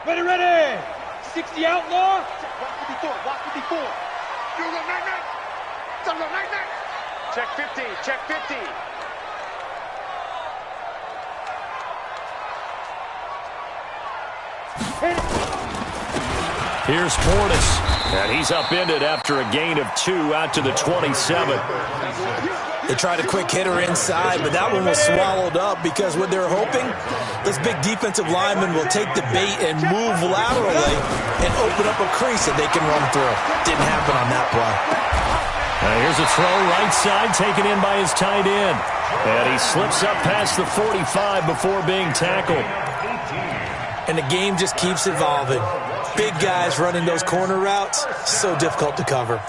Ready, ready. 60 outlaw. Watch me before. You look night. Don't look night. Check 50. Check 50. Here's Portis, and he's upended after a gain of 2 out to the 27. They tried a quick hitter inside, but that one was swallowed up because what they're hoping, this big defensive lineman will take the bait and move laterally and open up a crease that they can run through. Didn't happen on that play. Here's a throw right side taken in by his tight end. And he slips up past the 45 before being tackled. And the game just keeps evolving. Big guys running those corner routes, so difficult to cover.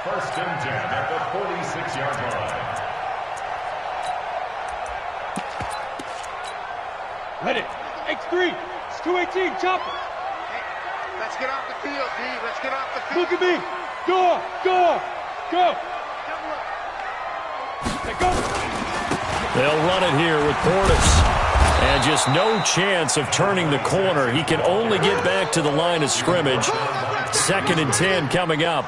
First and 10 at the 46-yard line. Ready. X3. It's 218. Chopper. Hey, let's get off the field, D. Let's get off the field. Look at me. Go. Hey, go. They'll run it here with Portis. And just no chance of turning the corner. He can only get back to the line of scrimmage. 2nd and 10 coming up.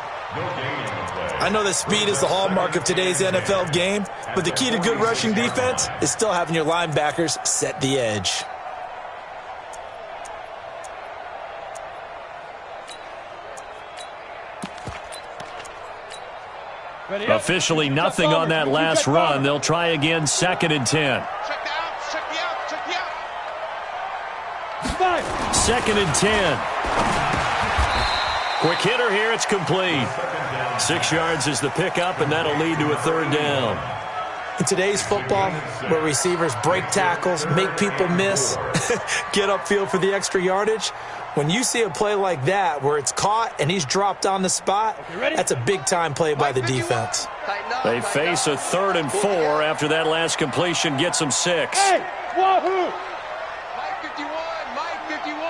I know that speed is the hallmark of today's NFL game, but the key to good rushing defense is still having your linebackers set the edge. Officially nothing on that last run. They'll try again 2nd and 10. Check the out. Check the out. Check the out. 2nd and 10. Quick hitter here. It's complete. 6 yards is the pickup, and that'll lead to a 3rd down. In today's football, where receivers break tackles, make people miss, get upfield for the extra yardage, when you see a play like that where it's caught and he's dropped on the spot, that's a big-time play by the defense. They face a 3rd and 4 after that last completion gets them 6. Hey, wahoo. Mike 51.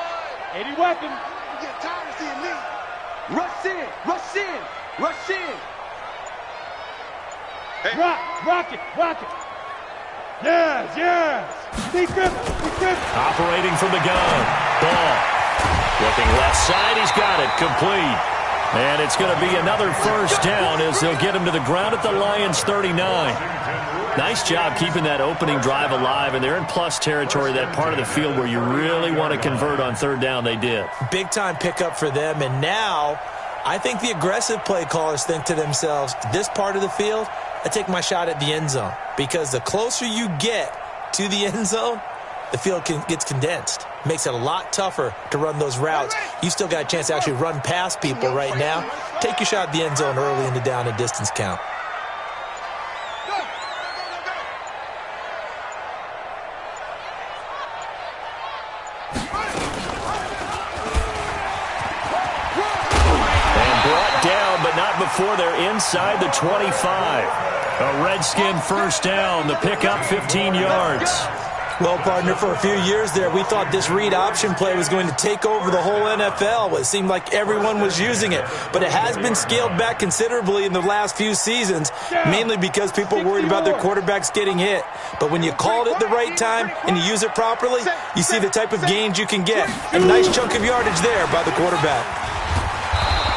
80 weapon. You get tired of seeing me. Rush in. Hey. Rock it. Yes. Be grip. Operating from the gun. Ball. Looking left side. He's got it. Complete. And it's going to be another 1st down as they'll get him to the ground at the Lions' 39. Nice job keeping that opening drive alive, and they're in plus territory, that part of the field where you really want to convert on 3rd down. They did. Big-time pickup for them, and now I think the aggressive play callers think to themselves, this part of the field, I take my shot at the end zone, because the closer you get to the end zone, the field gets condensed. Makes it a lot tougher to run those routes. You still got a chance to actually run past people right now. Take your shot at the end zone early in the down and distance count. And brought down, but not before they're inside the 25. A Redskin 1st down. The pickup 15 yards. Well, partner, for a few years there, we thought this read option play was going to take over the whole NFL. It seemed like everyone was using it, but it has been scaled back considerably in the last few seasons, mainly because people worried about their quarterbacks getting hit. But when you call it at the right time and you use it properly, you see the type of gains you can get. A nice chunk of yardage there by the quarterback.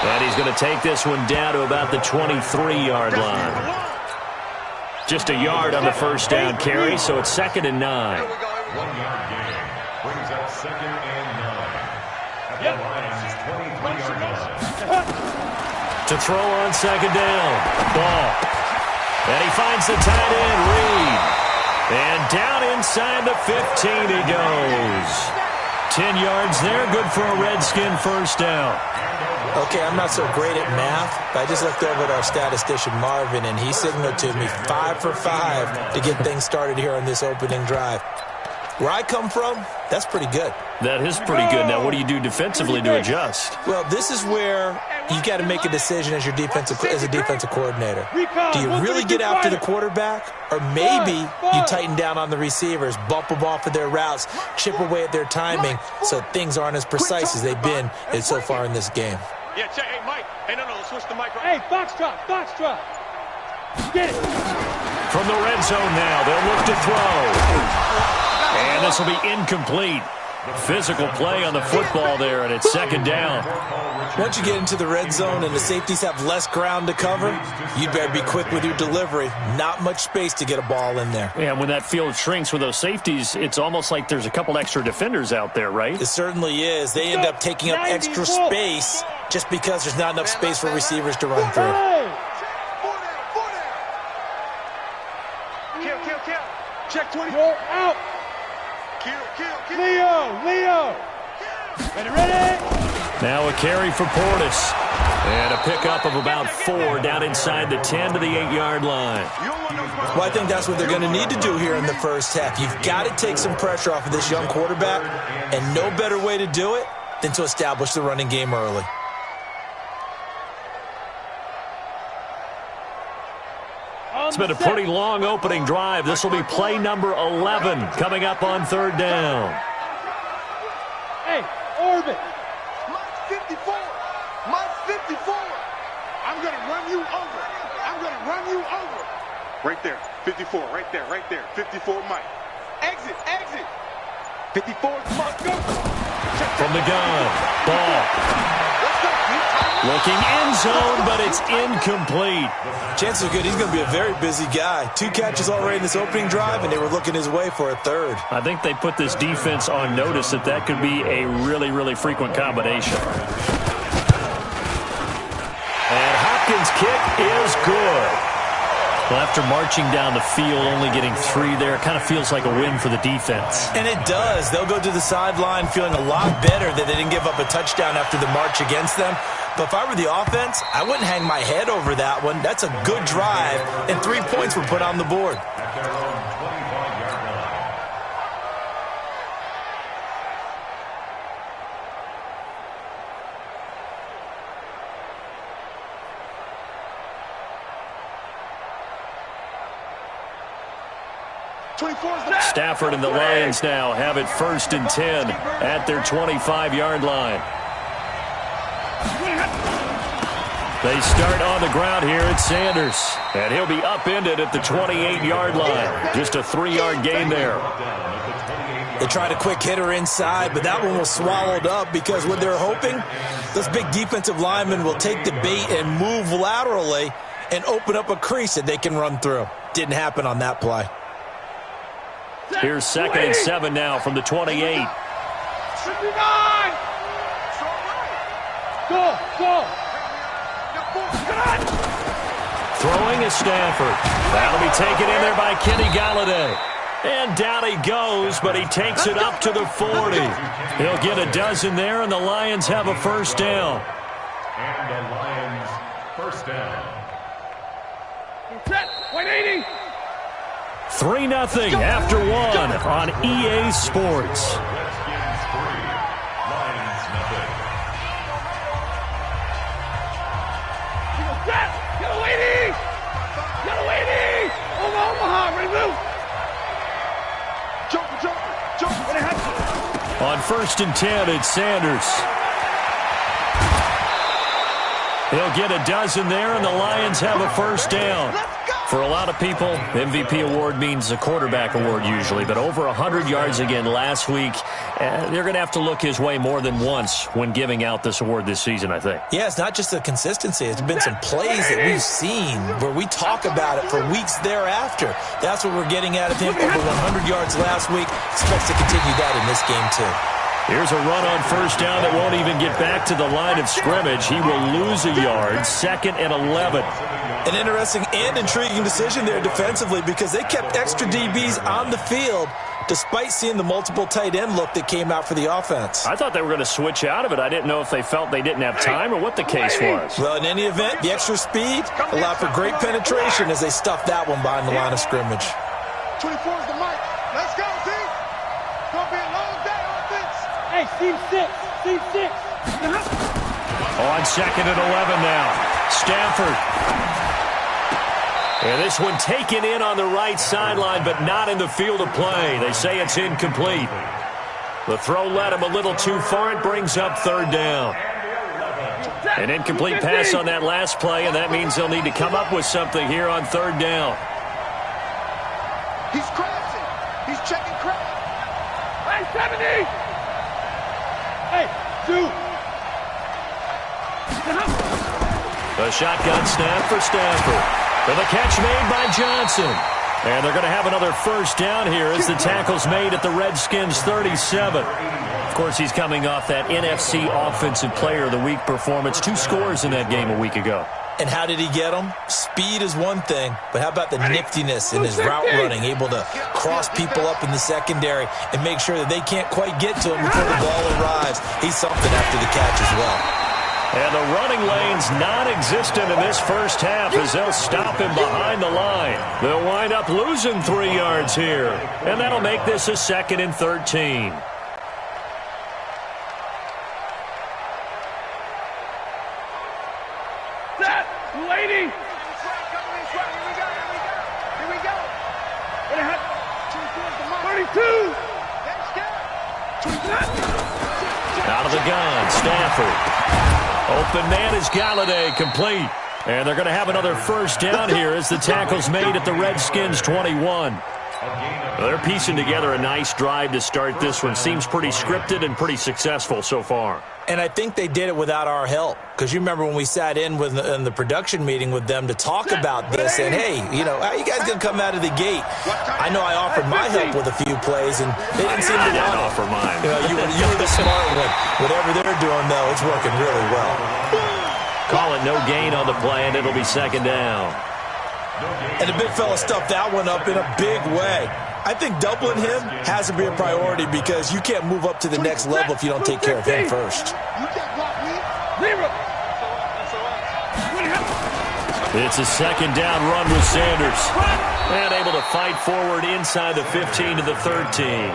And he's going to take this one down to about the 23-yard line. Just a yard on the 1st down carry, so it's 2nd and 9. 1-yard gain brings up 2nd and 9 at the Lions' 23-yard line. To throw on 2nd down. Ball. And he finds the tight end, Reed. And down inside the 15 he goes. 10 yards there, good for a Redskin 1st down. Okay, I'm not so great at math, but I just looked over at our statistician, Marvin, and he signaled to me 5 for 5 to get things started here on this opening drive. Where I come from, that's pretty good. That is pretty good. Now, what do you do defensively to adjust? Well, this is where you got to make a decision as a defensive coordinator. Do you really get after the quarterback, or maybe you tighten down on the receivers, bump them off of their routes, chip away at their timing, so things aren't as precise as they've been so far in this game? Yeah, check. Hey, Mike. Hey, no, switch the mic. Hey, box drop. Get it. From the red zone now, they'll look to throw. And this will be incomplete. Physical play on the football there, and it's second down. Once you get into the red zone and the safeties have less ground to cover, you'd better be quick with your delivery. Not much space to get a ball in there. Yeah, when that field shrinks with those safeties, it's almost like there's a couple extra defenders out there, right? It certainly is. They end up taking up extra space just because there's not enough space for receivers to run through. Kill. Check 24. Out. Kill. Leo. Ready? Now a carry for Portis. And a pickup of about 4 down inside the 10 to the 8-yard line. Well, I think that's what they're going to need to do here in the first half. You've got to take some pressure off of this young quarterback, and no better way to do it than to establish the running game early. It's been a pretty long opening drive. This will be play number 11 coming up on third down. Hey, orbit. Mine's 54. I'm going to run you over. Right there. 54. Right there. 54, Mike. Exit. 54, Mike. Go. From the gun. Ball. Let's go. Looking end zone, but it's incomplete. Chances are good he's going to be a very busy guy. 2 catches already in this opening drive, and they were looking his way for a third. I think they put this defense on notice that could be a really, really frequent combination. And Hopkins' kick is good. Well, after marching down the field, only getting 3 there, kind of feels like a win for the defense. And it does. They'll go to the sideline feeling a lot better that they didn't give up a touchdown after the march against them. But if I were the offense, I wouldn't hang my head over that one. That's a good drive, and 3 points were put on the board. Stafford and the Lions now have it 1st and 10 at their 25-yard line. They start on the ground here at Sanders, and he'll be upended at the 28-yard line. Just a 3-yard gain there. They tried a quick hitter inside, but that one was swallowed up because what they're hoping, this big defensive lineman will take the bait and move laterally and open up a crease that they can run through. Didn't happen on that play. Here's 2nd and 7 now from the 28. Go. Throwing is Stafford. That'll be taken in there by Kenny Galladay. And down he goes, but he takes it up to the 40. He'll get a dozen there, and the Lions have a 1st down. And the Lions, 1st down. 180. 3-0 after 1 on EA Sports. Redskins 3, Lions nothing. Get a lady. Omaha, ready to move. Jump. On 1st and 10, it's Sanders. He'll get a dozen there, and the Lions have a 1st down. For a lot of people, MVP award means a quarterback award usually, but over 100 yards again last week. They're going to have to look his way more than once when giving out this award this season, I think. Yeah, it's not just the consistency. It's been some plays that we've seen where we talk about it for weeks thereafter. That's what we're getting out of him. Over 100 yards last week. Expects to continue that in this game, too. Here's a run on 1st down that won't even get back to the line of scrimmage. He will lose a yard. 2nd and 11. An interesting and intriguing decision there defensively because they kept extra DBs on the field despite seeing the multiple tight end look that came out for the offense. I thought they were going to switch out of it. I didn't know if they felt they didn't have time or what the case was. Well, in any event, the extra speed allowed for great penetration as they stuffed that one behind the line of scrimmage. 24 is the mic. Let's go, team. It's going to be a long day on offense. Hey, Steve 6. On 2nd and 11 now. Stafford. And this one taken in on the right sideline, but not in the field of play. They say it's incomplete. The throw led him a little too far. It brings up 3rd down. An incomplete pass on that last play, and that means they'll need to come up with something here on 3rd down. He's crashing. He's checking crash. Hey, 70. Hey, two. The shotgun snap for Stafford. For the catch made by Johnson. And they're going to have another first down here as the tackle's made at the Redskins 37. Of course, he's coming off that NFC Offensive Player of the Week performance. 2 scores in that game a week ago. And how did he get them? Speed is one thing, but how about the niftiness in his route running, able to cross people up in the secondary and make sure that they can't quite get to him before the ball arrives. He's something after the catch as well. And the running lane's non-existent in this first half as they'll stop him behind the line. They'll wind up losing 3 yards here, and that'll make this a 2nd and 13. Set, lady. Here we go. 32. Out of the gun, Stafford. Open man is Galladay, complete. And they're going to have another first down here as the tackle's made at the Redskins 21. They're piecing together a nice drive to start this one. Seems pretty scripted and pretty successful so far. And I think they did it without our help. Because you remember when we sat in the production meeting with them to talk about this, and hey, you know, how you guys going to come out of the gate? I know I offered my help with a few plays, and they didn't seem to want to offer mine. You know, you were the smart one. Whatever they're doing, though, it's working really well. Call it no gain on the play, and it'll be 2nd down. And the big fella stuffed that one up in a big way. I think doubling him has to be a priority because you can't move up to the next level if you don't take care of him first. It's a 2nd down run with Sanders. And able to fight forward inside the 15 to the 13.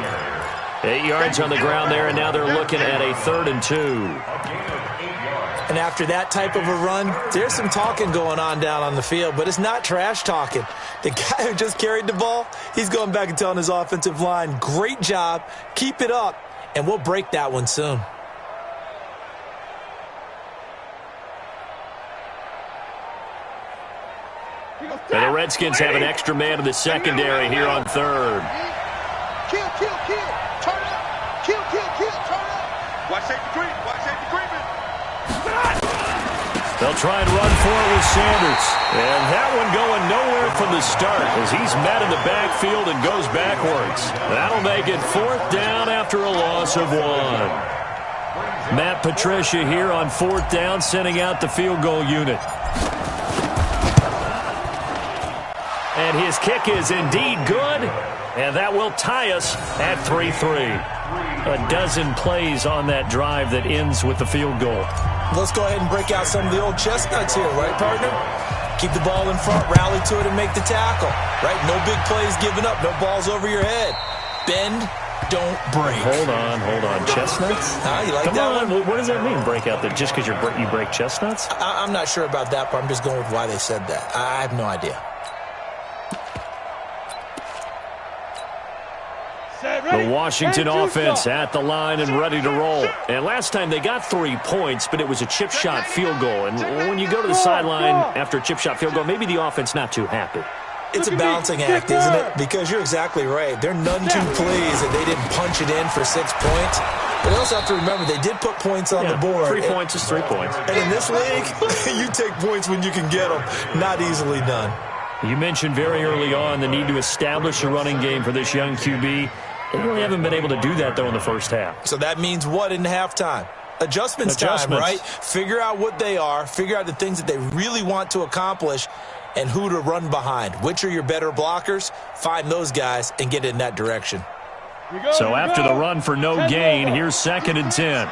8 yards on the ground there, and now they're looking at a 3rd and 2. And after that type of a run, there's some talking going on down on the field, but it's not trash talking. The guy who just carried the ball, he's going back and telling his offensive line, great job, keep it up, and we'll break that one soon. And the Redskins have an extra man in the secondary here on 3rd. Kill. Turn it up. Kill. Turn it up. Watch safety creep. They'll try and run for it with Sanders. And that one going nowhere from the start as he's met in the backfield and goes backwards. That'll make it 4th down after a loss of 1. Matt Patricia here on 4th down, sending out the field goal unit. And his kick is indeed good, and that will tie us at 3-3. A dozen plays on that drive that ends with the field goal. Let's go ahead and break out some of the old chestnuts here, right, partner? Keep the ball in front, rally to it, and make the tackle, right? No big plays given up, no balls over your head. Bend, don't break. Hold on. Chestnuts? You like Come that on. one? What does that mean, break out? Just because you break chestnuts? I'm not sure about that, but I'm just going with why they said that. I have no idea. The Washington offense at the line and ready to roll. And last time they got 3 points, but it was a chip shot field goal. And when you go to the sideline after a chip shot field goal, maybe the offense not too happy. It's a balancing act, isn't it? Because you're exactly right. They're none too pleased that they didn't punch it in for 6 points. But you also have to remember they did put points on the board. 3 points is 3 points. And in this league, you take points when you can get them. Not easily done. You mentioned very early on the need to establish a running game for this young QB. They really haven't been able to do that, though, in the first half. So that means what in halftime? Adjustments time, right? Figure out what they are. Figure out the things that they really want to accomplish and who to run behind. Which are your better blockers? Find those guys and get in that direction. So after the run for no gain, here's 2nd and 10.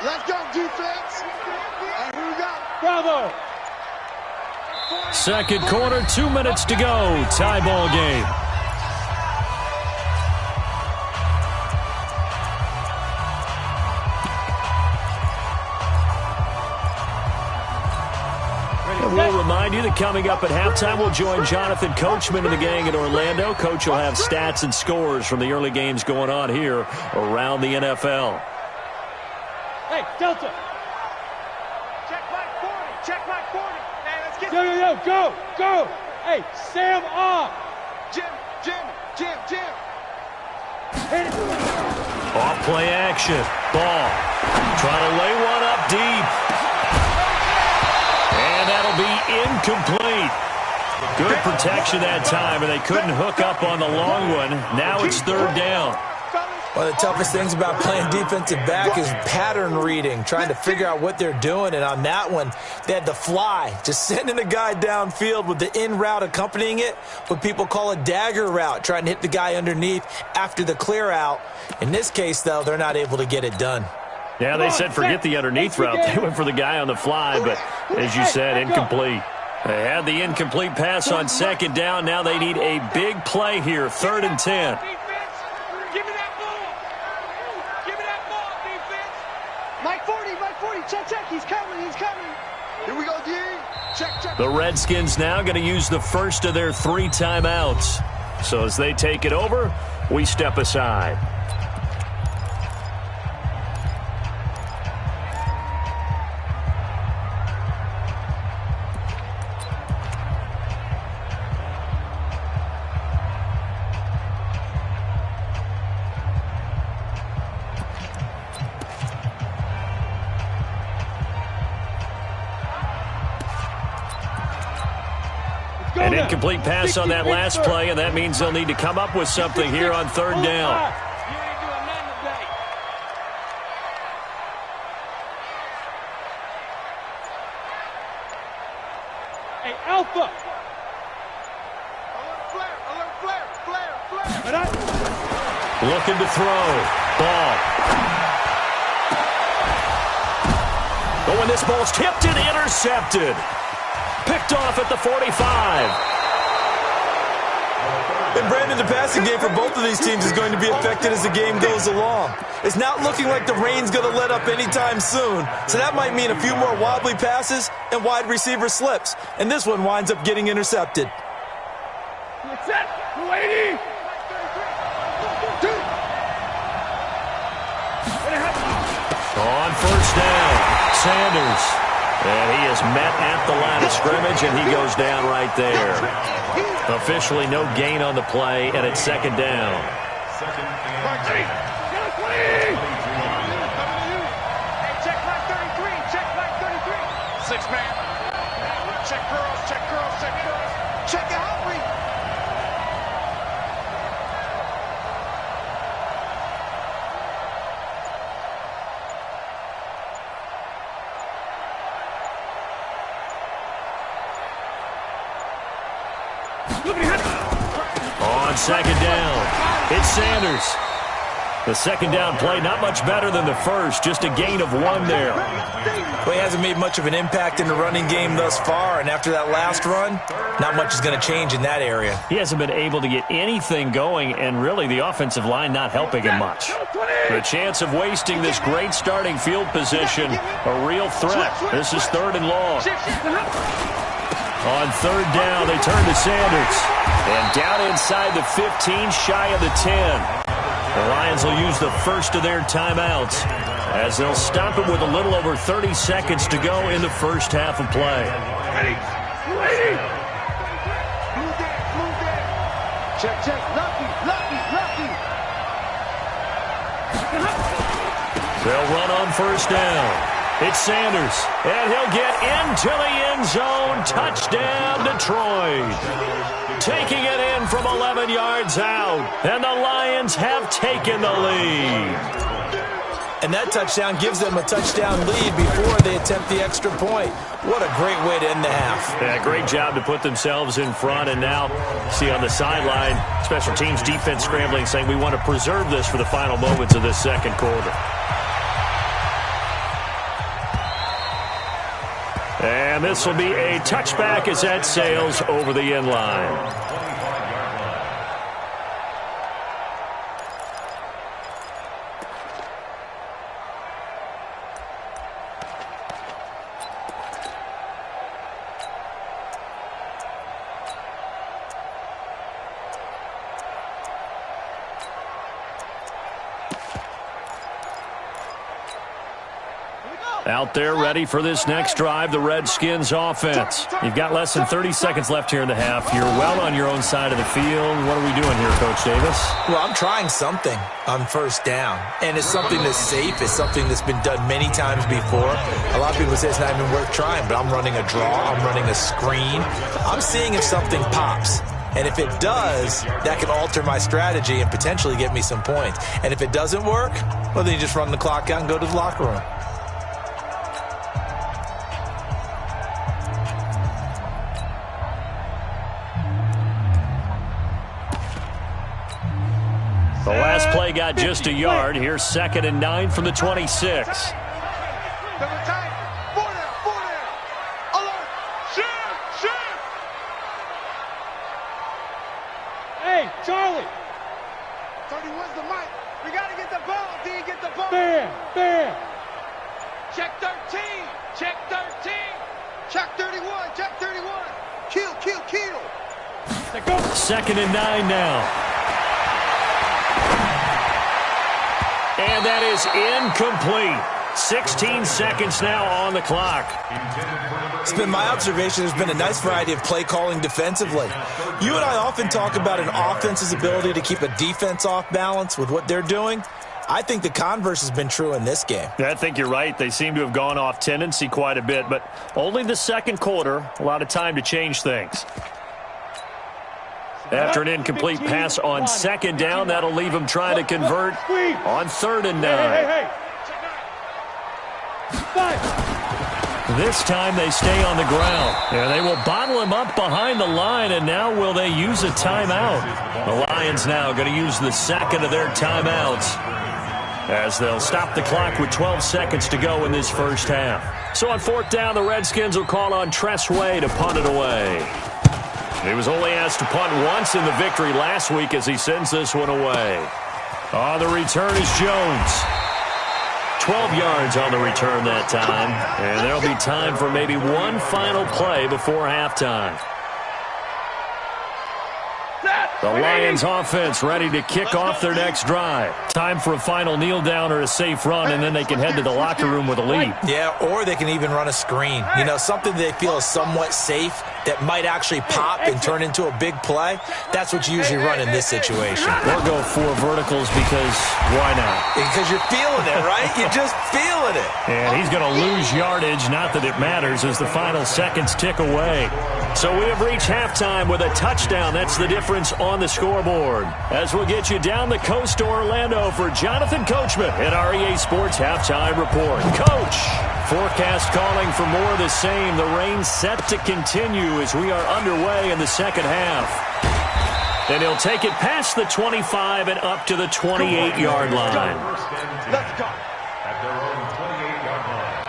Let's go, defense. And here we go. Bravo. Second quarter, 2 minutes to go. Tie ball game. We'll remind you that coming up at halftime, we'll join Jonathan Coachman and the gang in Orlando. Coach will have stats and scores from the early games going on here around the NFL. Hey, Delta. Check Mike 40. Check Mike 40. Hey, let's get Go. Hey, Sam off. Jim. Hit it. Off-play action. Ball. Trying to lay one up deep. And that'll be incomplete. Good protection that time, and they couldn't hook up on the long one. Now it's third down. One of the toughest things about playing defensive back is pattern reading, trying to figure out what they're doing. And on that one, they had the fly, just sending a guy downfield with the in route accompanying it, what people call a dagger route, trying to hit the guy underneath after the clear out. In this case, though, they're not able to get it done. Yeah, they said forget the underneath route. They went for the guy on the fly, but as you said, incomplete. They had the incomplete pass on second down. Now they need a big play here, 3rd and 10. Check, he's coming. Here we go, D. Check. The Redskins now going to use the first of their 3 timeouts. So as they take it over, we step aside. An incomplete pass on that last play, and that means they'll need to come up with something here on 3rd down. Hey, Alpha! Alert, flare! Looking to throw. Ball. Oh, and this ball's tipped and intercepted. Picked off at the 45. And Brandon, the passing game for both of these teams is going to be affected as the game goes along. It's not looking like the rain's going to let up anytime soon, so that might mean a few more wobbly passes and wide receiver slips. And this one winds up getting intercepted. Set, lady! On 1st down, Sanders. And he is met at the line of scrimmage, and he goes down right there. Officially no gain on the play, and it's 2nd down. Hey, check my 33. Check my 33. 6-man. Check girls. Check it out, Reed. On 2nd down, it's Sanders. The 2nd down play, not much better than the first, just a gain of 1 there. Well, he hasn't made much of an impact in the running game thus far, and after that last run, not much is going to change in that area. He hasn't been able to get anything going, and really the offensive line not helping him much. The chance of wasting this great starting field position, a real threat. This is 3rd and long. On 3rd down, they turn to Sanders. And down inside the 15, shy of the 10. The Lions will use the first of their timeouts as they'll stop it with a little over 30 seconds to go in the first half of play. Ready. Move there. Check. Lucky. They'll run on 1st down. It's Sanders, and he'll get into the end zone. Touchdown, Detroit. Taking it in from 11 yards out, and the Lions have taken the lead. And that touchdown gives them a touchdown lead before they attempt the extra point. What a great way to end the half. Yeah, great job to put themselves in front, and now see on the sideline, special teams defense scrambling, saying we want to preserve this for the final moments of this 2nd quarter. And this will be a touchback as that sails over the end line. Here we go. Out there ready for this next drive, the Redskins offense. You've got less than 30 seconds left here in the half. You're well on your own side of the field. What are we doing here, Coach Davis? Well, I'm trying something on first down, and it's something that's safe. It's something that's been done many times before. A lot of people say it's not even worth trying, but I'm running a draw. I'm running a screen. I'm seeing if something pops. And if it does, that can alter my strategy and potentially get me some points. And if it doesn't work, well, then you just run the clock out and go to the locker room. The last play got just a yard. Here's 2nd and 9 from the 26. Hey, Charlie. 31's the mic. We got to get the ball. D, get the ball. Bam. Check 13. Check 13. Check 31. Check 31. Kill. 2nd and 9 now. And that is incomplete. 16 seconds now on the clock. It's been my observation there's been a nice variety of play calling defensively. You and I often talk about an offense's ability to keep a defense off balance with what they're doing. I think the converse has been true in this game. Yeah, I think you're right. They seem to have gone off tendency quite a bit, but only the second quarter, a lot of time to change things. After an incomplete pass on 2nd down, that'll leave them trying to convert on 3rd and 9. This time they stay on the ground. Yeah, they will bottle him up behind the line, and now will they use a timeout? The Lions now going to use the second of their timeouts as they'll stop the clock with 12 seconds to go in this first half. So on 4th down, the Redskins will call on Tress Way to punt it away. He was only asked to punt once in the victory last week as he sends this one away. On the return is Jones. 12 yards on the return that time. And there'll be time for maybe one final play before halftime. The Lions offense ready to kick off their next drive. Time for a final kneel down or a safe run, and then they can head to the locker room with a lead. Yeah, or they can even run a screen. You know, something they feel is somewhat safe that might actually pop and turn into a big play. That's what you usually run in this situation. Or go 4 verticals because why not? Because you're feeling it, right? You're just feeling it. And he's going to lose yardage, not that it matters, as the final seconds tick away. So we have reached halftime with a touchdown. That's the difference on the scoreboard. As we'll get you down the coast to Orlando for Jonathan Coachman at our EA Sports Halftime Report. Coach, forecast calling for more of the same. The rain set to continue as we are underway in the second half. And he'll take it past the 25 and up to the 28-yard line. Let's go. At their own 28-yard line.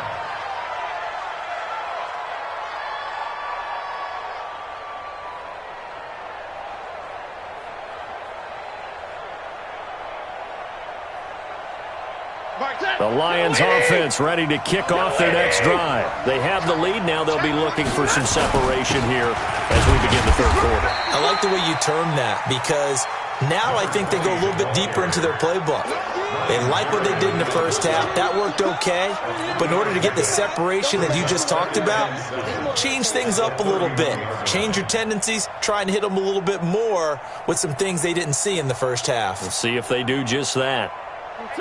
The Lions offense ready to kick off their next drive. They have the lead. Now they'll be looking for some separation here as we begin the third quarter. I like the way you term that because now I think they go a little bit deeper into their playbook. They like what they did in the first half. That worked okay. But in order to get the separation that you just talked about, change things up a little bit. Change your tendencies. Try and hit them a little bit more with some things they didn't see in the first half. We'll see if they do just that.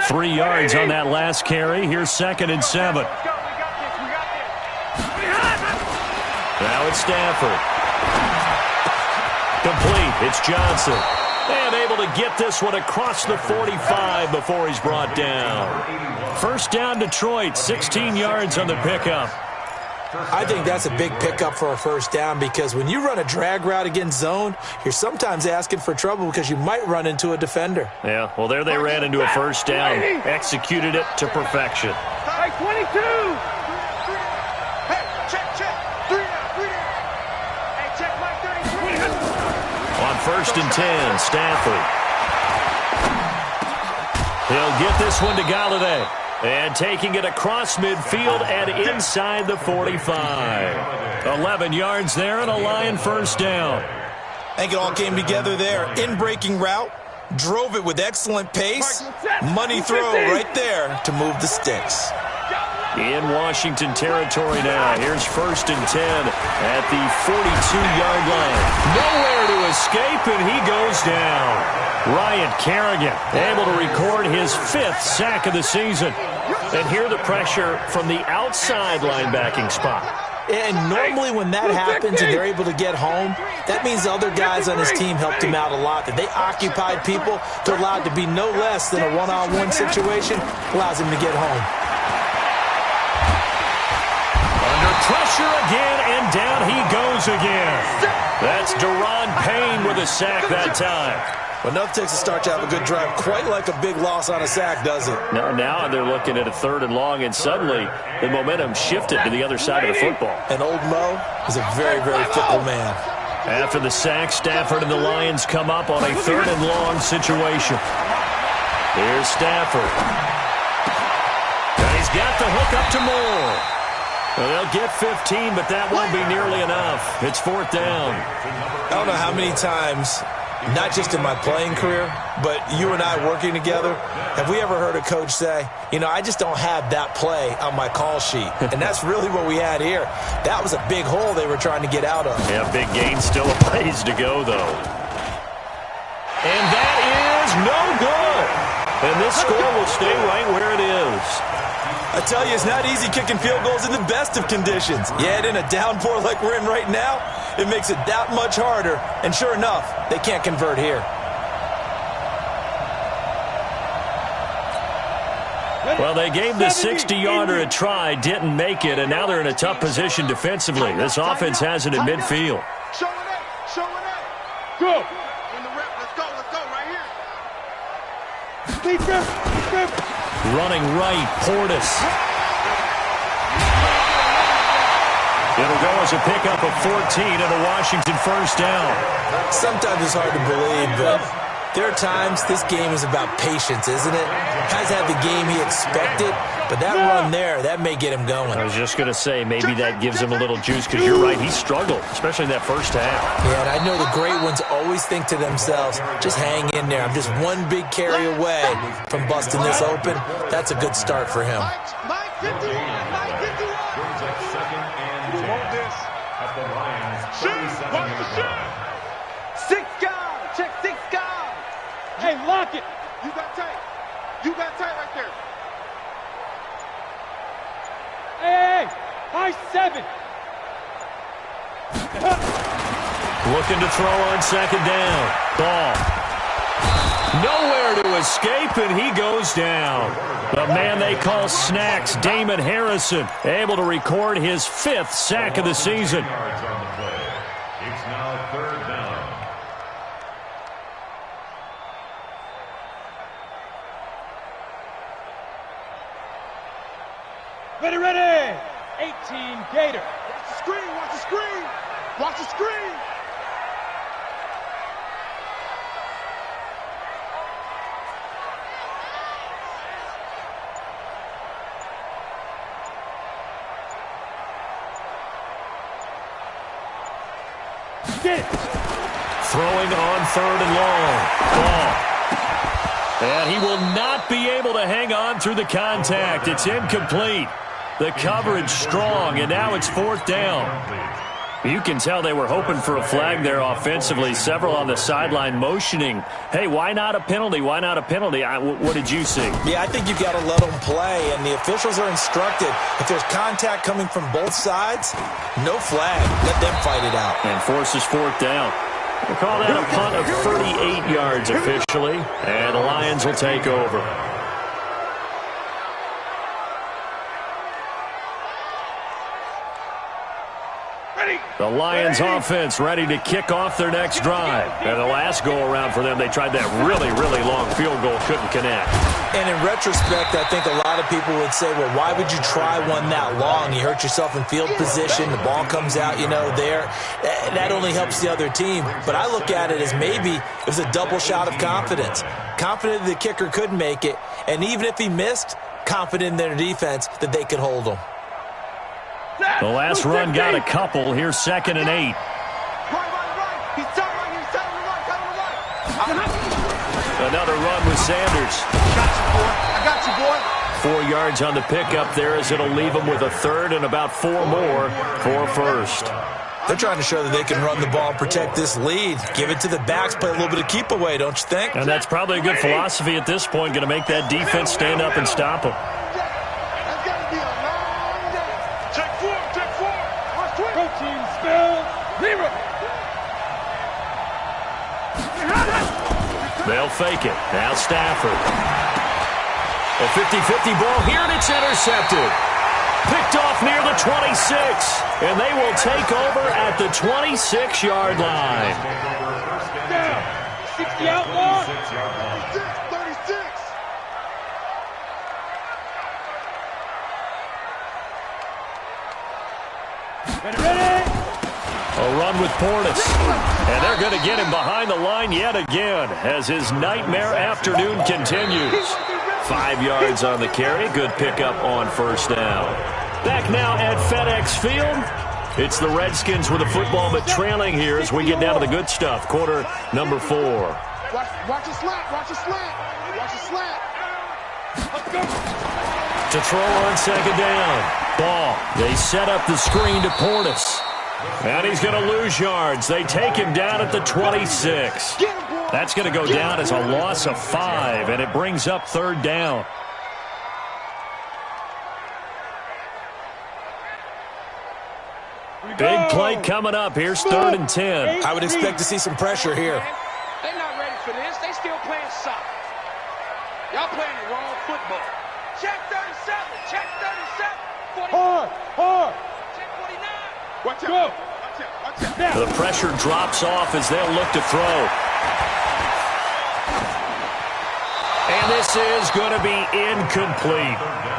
3 yards on that last carry. Here's 2nd and 7. Now it's Stafford. Complete. It's Johnson. And able to get this one across the 45 before he's brought down. First down, Detroit. 16 yards on the pickup. I think that's a big pickup for a first down because when you run a drag route against zone, you're sometimes asking for trouble because you might run into a defender. Yeah, well, there they ran into a first down. Executed it to perfection. Hey, 22! Hey, check. 3 down. Hey, check like 33. On 1st and 10, Stafford. He'll get this one to Galladay. And taking it across midfield and inside the 45. 11 yards there and a Lion first down. I think it all came together there. In-breaking route, drove it with excellent pace. Money throw right there to move the sticks. in Washington territory now. Here's 1st and 10 at the 42-yard line. Nowhere to escape, and he goes down. Ryan Kerrigan able to record his 5th sack of the season. And hear the pressure from the outside linebacking spot. And normally when that happens and they're able to get home, that means the other guys on his team helped him out a lot. That they occupied people to allow it to be no less than a one-on-one situation, allows him to get home. Under pressure again, and down he goes again. That's Deron Payne with a sack that time. Well, enough takes to start to have a good drive, quite like a big loss on a sack, does it? Now they're looking at a 3rd and long, and suddenly the momentum shifted to the other side of the football. And old Mo is a very, very fickle man. After the sack, Stafford and the Lions come up on a 3rd and long situation. Here's Stafford. And he's got the hook up to Moore. Well, they'll get 15, but that won't be nearly enough. It's 4th down. I don't know how many times, not just in my playing career, but you and I working together, have we ever heard a coach say, you know, I just don't have that play on my call sheet. And that's really what we had here. That was a big hole they were trying to get out of. Yeah, big gain, still a ways to go, though. And that is no good. And this score will stay right where it is. I tell you, it's not easy kicking field goals in the best of conditions. Yet in a downpour like we're in right now, it makes it that much harder. And sure enough, they can't convert here. Well, they gave the 60-yarder a try, didn't make it, and now they're in a tough position defensively. This offense has it in midfield. Show it up. Show it up. Go. In the rep. Let's go. Let's go. Right here. Running right, Portis. It'll go as a pickup of 14 and a Washington 1st down. Sometimes it's hard to believe, but there are times this game is about patience, isn't it? Has had the game he expected, but that run there, that may get him going. I was just going to say, maybe that gives him a little juice, because you're right, he struggled, especially in that first half. Yeah, and I know the great ones always think to themselves, just hang in there. I'm just one big carry away from busting this open. That's a good start for him. Mike 51. Mike 51. Brings up 2nd and 10 at the Lions. Watch the shot. 6 guard. Check 6 guard. Hey, lock it. You got tight. You got tight right there. Hey, high 7. Looking to throw on 2nd down. Ball. Nowhere to escape, and he goes down. The man they call Snacks, Damon Harrison, able to record his 5th sack of the season. Yards on the play. It's now 3rd down. Ready. 18 Gator. Watch the screen. Watch the screen. Watch the screen. Get it. Throwing on 3rd and long. Ball. And he will not be able to hang on through the contact. It's incomplete. The coverage strong, and now it's 4th down. You can tell they were hoping for a flag there offensively. Several on the sideline motioning, hey, why not a penalty? Why not a penalty? What did you see? Yeah, I think you've got to let them play, and the officials are instructed. If there's contact coming from both sides, no flag. Let them fight it out. And forces 4th down. We'll call that a punt of 38 yards officially, and the Lions will take over. The Lions offense ready to kick off their next drive. And the last go-around for them, they tried that really, really long field goal, couldn't connect. And in retrospect, I think a lot of people would say, well, why would you try one that long? You hurt yourself in field position. The ball comes out, there. That only helps the other team. But I look at it as maybe it was a double shot of confidence. Confident the kicker could make it. And even if he missed, confident in their defense that they could hold him. The last run got a couple. Here's 2nd and 8. Right. He's telling right. Another run with Sanders. I got you, boy. 4 yards on the pickup there, as it'll leave them with a third and about 4 more for first. They're trying to show that they can run the ball and protect this lead. Give it to the backs, play a little bit of keep away, don't you think? And that's probably a good philosophy at this point, going to make that defense stand up and stop them. That's got to be a long day. Check 4, check 4. Coaching spell 0. They'll fake it. Now Stafford. A 50-50 ball here, and it's intercepted. Picked off near the 26, and they will take over at the 26-yard line. Down. 60 out long. 36. Ready. A run with Portis. And they're going to get him behind the line yet again as his nightmare afternoon continues. 5 yards on the carry. Good pickup on first down. Back now at FedEx Field. It's the Redskins with the football, but trailing here as we get down to the good stuff. Quarter number 4. Watch a slant. Watch a slant. Watch a slant. Let's go. To throw on second down. Ball. They set up the screen to Portis. And he's going to lose yards. They take him down at the 26. That's going to go down as a loss of 5, and it brings up third down. Big play coming up. Here's 3rd and 10. I would expect to see some pressure here. They're not ready for this. They still playing soccer. Y'all playing the wrong football. Check 37. Check 37. 40. Hard. Check 49. Watch out. Go. Watch out. Watch out. The pressure drops off as they'll look to throw. And this is going to be incomplete.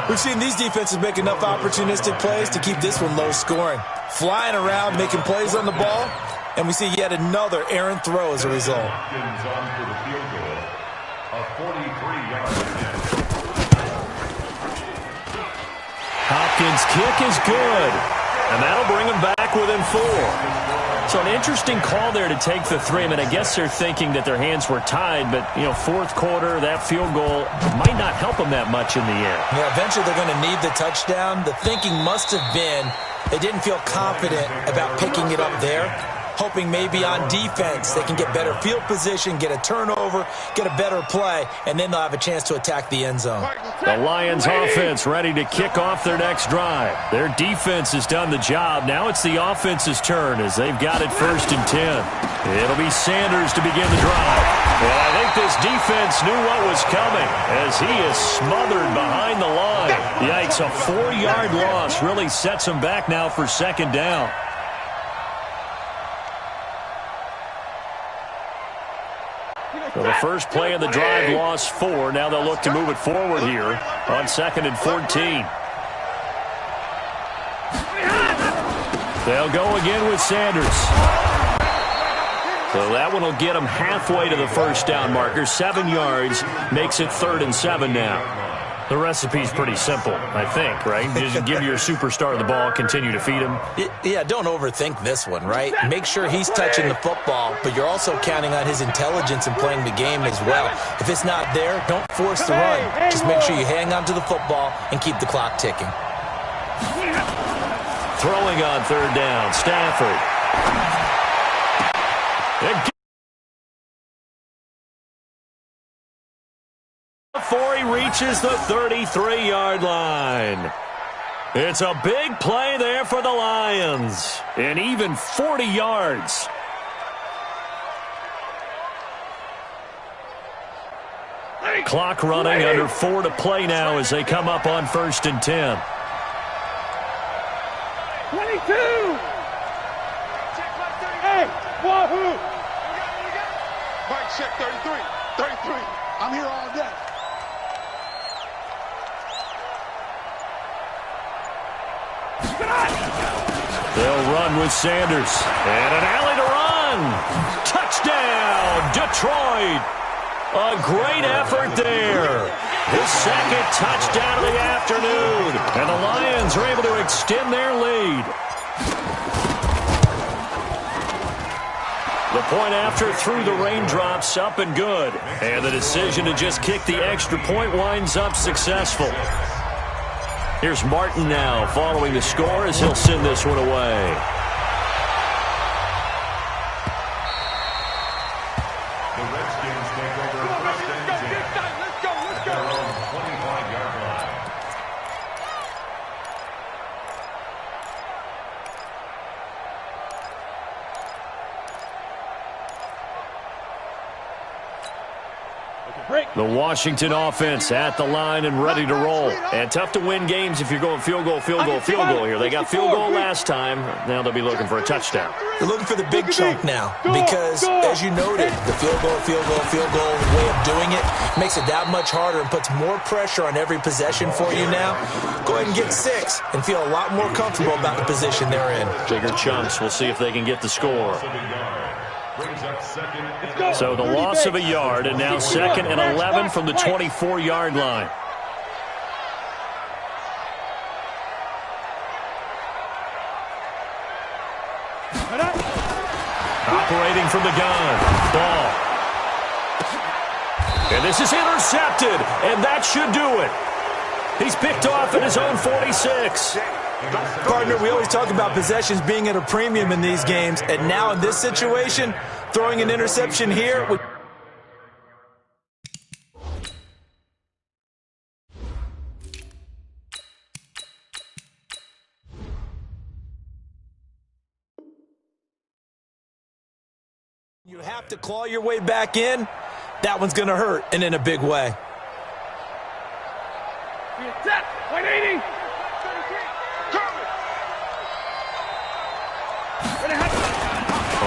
We've seen these defenses make enough opportunistic plays to keep this one low scoring. Flying around, making plays on the ball, and we see yet another errant throw as a result. Hopkins on for the field goal. A 43-yard attempt. Hopkins' kick is good, and that'll bring them back within 4. So an interesting call there to take the 3. I mean, I guess they're thinking that their hands were tied, but, you know, fourth quarter, that field goal might not help them that much in the end. Yeah, eventually they're going to need the touchdown. The thinking must have been they didn't feel confident about picking it up there, hoping maybe on defense they can get better field position, get a turnover, get a better play, and then they'll have a chance to attack the end zone. The Lions offense ready to kick off their next drive. Their defense has done the job. Now it's the offense's turn as they've got it 1st and 10. It'll be Sanders to begin the drive. And I think this defense knew what was coming as he is smothered behind the line. Yikes, a 4-yard loss really sets him back now for 2nd down. So the first play of the drive lost 4. Now they'll look to move it forward here on 2nd and 14. They'll go again with Sanders. So that one will get them halfway to the first down marker. 7 yards makes it 3rd and 7 now. The recipe's pretty simple, I think, right? Just give your superstar the ball, continue to feed him. Yeah, don't overthink this one, right? Make sure he's touching the football, but you're also counting on his intelligence in playing the game as well. If it's not there, don't force the run. Just make sure you hang on to the football and keep the clock ticking. Throwing on 3rd down, Stafford. Before he reaches the 33-yard line. It's a big play there for the Lions. And even 40 yards. Clock running, under 4 to play now as they come up on 1st and 10. 22. Hey, wahoo. Mike, check 33. 33. I'm here all day. They'll run with Sanders. And an alley to run. Touchdown, Detroit. A great effort there. His 2nd touchdown of the afternoon. And the Lions are able to extend their lead. The point after through the raindrops, up and good. And the decision to just kick the extra point winds up successful. Here's Martin now following the score as he'll send this one away. The Redskins take over first and 10. Let's go. At their own 25-yard line. The Washington offense at the line and ready to roll. And tough to win games if you're going field goal here. They got field goal last time. Now they'll be looking for a touchdown. They're looking for the big chunk now because, as you noted, the field goal way of doing it makes it that much harder and puts more pressure on every possession for you now. Go ahead and get 6 and feel a lot more comfortable about the position they're in. Bigger chunks. We'll see if they can get the score. Brings up second. So the loss of a yard, and now 2nd and 11 from the 24-yard line. Operating from the gun. Ball. And this is intercepted, and that should do it. He's picked off at his own 46. Partner, we always talk about possessions being at a premium in these games, and now in this situation, throwing an interception here would... You have to claw your way back in. That one's going to hurt, and in a big way. 180.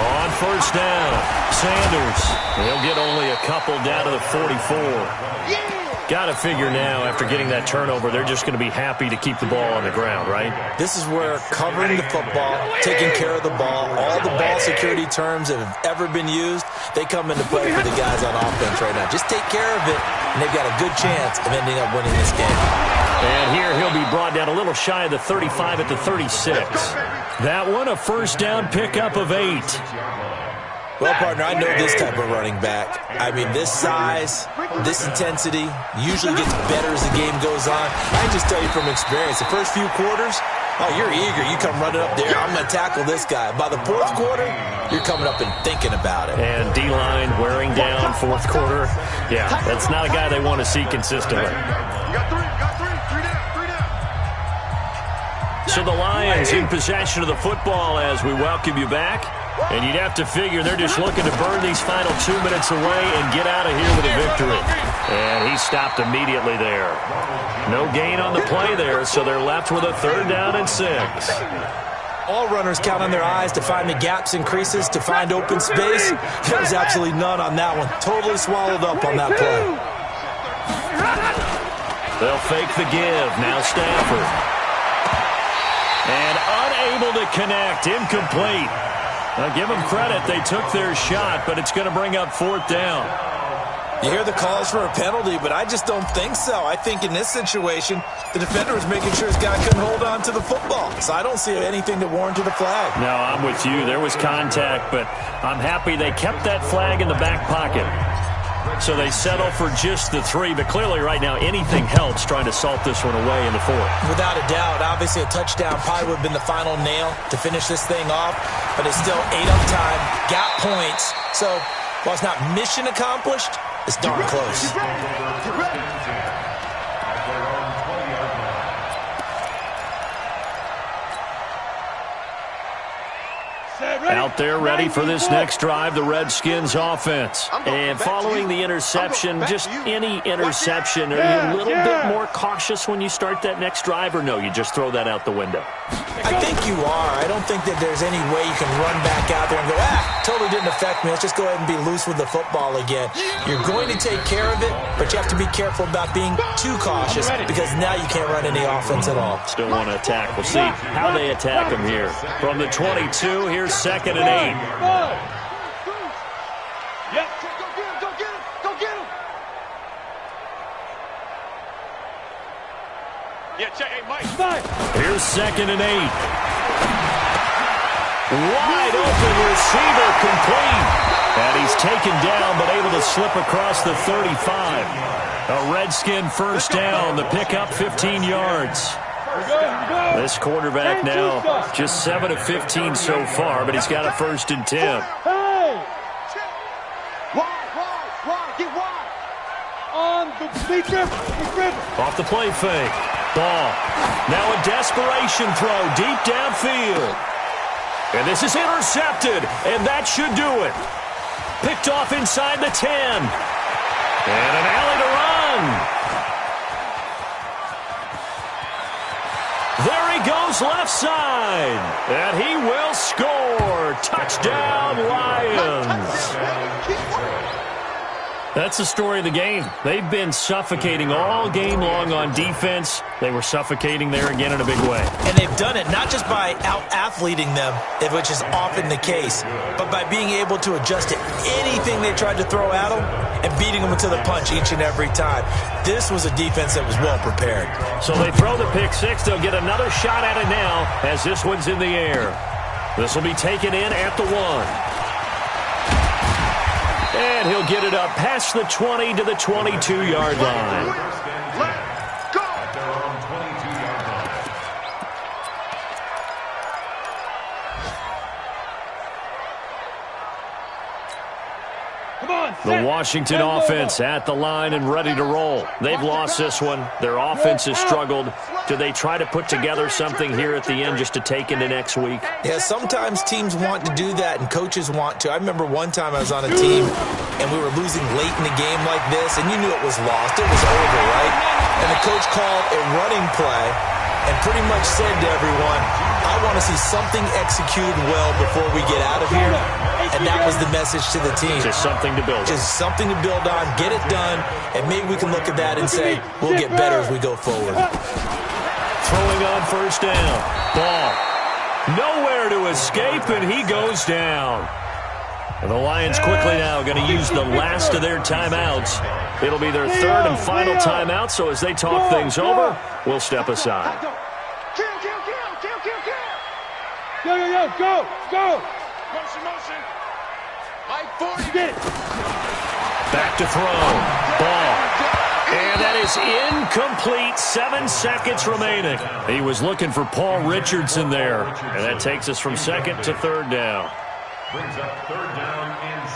On first down, Sanders. He'll get only a couple down to the 44. Got to figure now, after getting that turnover, they're just going to be happy to keep the ball on the ground, right? This is where covering the football, taking care of the ball, all the ball security terms that have ever been used, they come into play for the guys on offense right now. Just take care of it, and they've got a good chance of ending up winning this game. And here he'll be brought down a little shy of the 35 at the 36. That one, a first down pickup of 8. Well, partner, I know this type of running back. I mean, this size, this intensity usually gets better as the game goes on. I can just tell you from experience, the first few quarters, oh, you're eager. You come running up there, I'm going to tackle this guy. By the 4th quarter, you're coming up and thinking about it. And D-line wearing down 4th quarter. Yeah, that's not a guy they want to see consistently. So the Lions in possession of the football as we welcome you back. And you'd have to figure they're just looking to burn these final 2 minutes away and get out of here with a victory. And he stopped immediately there. No gain on the play there, so they're left with a 3rd down and 6. All runners count on their eyes to find the gaps and creases, to find open space. There's absolutely none on that one. Totally swallowed up on that play. They'll fake the give. Now Stafford. And unable to connect. Incomplete. Now give them credit. They took their shot, but it's going to bring up 4th down. You hear the calls for a penalty, but I just don't think so. I think in this situation, the defender was making sure his guy couldn't hold on to the football. So I don't see anything to warrant the flag. No, I'm with you. There was contact, but I'm happy they kept that flag in the back pocket. So they settle for just the 3, but clearly right now anything helps trying to salt this one away in the 4th. Without a doubt, obviously a touchdown probably would have been the final nail to finish this thing off, but it's still 8 up time, got points. So while it's not mission accomplished, it's darn close. Out there ready for this next drive, the Redskins offense. And following the interception, just any interception, are you a little bit more cautious when you start that next drive, or no, you just throw that out the window? I think you are. I don't think that there's any way you can run back out there and go, totally didn't affect me. Let's just go ahead and be loose with the football again. You're going to take care of it, but you have to be careful about being too cautious because now you can't run any offense at all. Still want to attack. We'll see how they attack them here. From the 22, here's 2nd and 8. Yep. Go get him. Go get him. Yeah, check. Hey, Mike. Here's 2nd and 8. Wide open receiver complete. And he's taken down but able to slip across the 35. A Redskin first down. The pickup 15 yards. This quarterback now just 7 of 15 so far, but he's got a 1st and 10. Hey! Wide, get wide. On the defense. Off the play fake. Ball. Now a desperation throw deep downfield. And this is intercepted, and that should do it. Picked off inside the 10. And an alley to run. There he goes left side. And he will score. Touchdown, Lions. That's the story of the game. They've been suffocating all game long on defense. They were suffocating there again in a big way. And they've done it not just by out-athleting them, which is often the case, but by being able to adjust to anything they tried to throw at them and beating them to the punch each and every time. This was a defense that was well prepared. So they throw the pick six. They'll get another shot at it now as this one's in the air. This will be taken in at the 1. And he'll get it up past the 20 to the 22-yard line. Let's go! At their own 22-yard line. Come on, the Washington offense at the line and ready to roll. They've lost this one. Their offense has struggled. Do they try to put together something here at the end just to take into next week? Yeah, sometimes teams want to do that and coaches want to. I remember one time I was on a team and we were losing late in the game like this, and you knew it was lost. It was over, right? And the coach called a running play and pretty much said to everyone, I want to see something executed well before we get out of here. And that was the message to the team. Just something to build on. Just something to build on, get it done, and maybe we can look at that and say, we'll get better as we go forward. Throwing on 1st down. Ball. Nowhere to escape, and he goes down. And the Lions quickly now going to use the last of their timeouts. It'll be their 3rd and final timeout, so as they talk things over, we'll step aside. Kill. Go. Motion. Like 40. Back to throw. Ball. And that is incomplete. 7 seconds remaining. He was looking for Paul Richardson there. And that takes us from 2nd to 3rd down. Brings up 3rd down and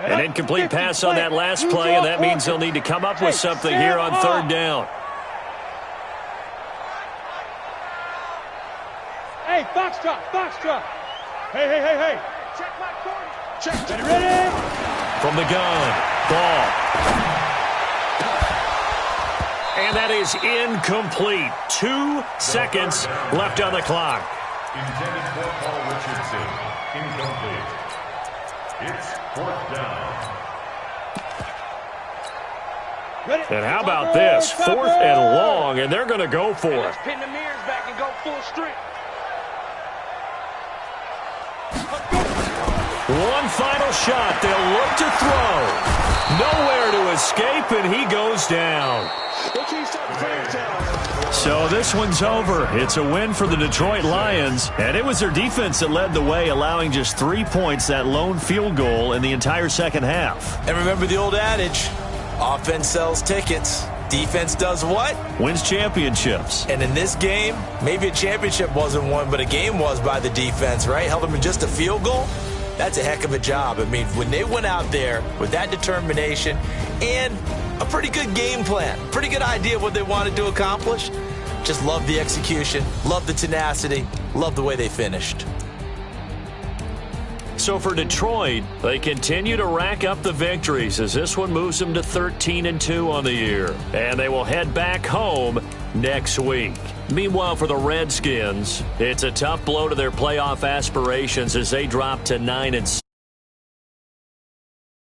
17. An incomplete pass on that last play, and that means they'll need to come up with something here on 3rd down. Hey, Foxtrot. Hey. Check my corner. Check. Ready? From the gun. Ball. And that is incomplete. 2 seconds left on the clock. Intended for Paul Richardson. Incomplete. It's 4th down. And how about this? 4th and long, and they're going to go for it. Let's pin the mirrors back and go full strength. One final shot. They'll look to throw. Nowhere to escape, and he goes down. So this one's over. It's a win for the Detroit Lions, and it was their defense that led the way, allowing just 3 points, that lone field goal in the entire second half. And remember the old adage, offense sells tickets. Defense does what? Wins championships. And in this game, maybe a championship wasn't won, but a game was by the defense, right? Held them in just a field goal. That's a heck of a job. I mean, when they went out there with that determination and a pretty good game plan, pretty good idea of what they wanted to accomplish, just love the execution, love the tenacity, love the way they finished. So for Detroit, they continue to rack up the victories as this one moves them to 13-2 on the year. And they will head back home next week. Meanwhile, for the Redskins, it's a tough blow to their playoff aspirations as they drop to 9-6.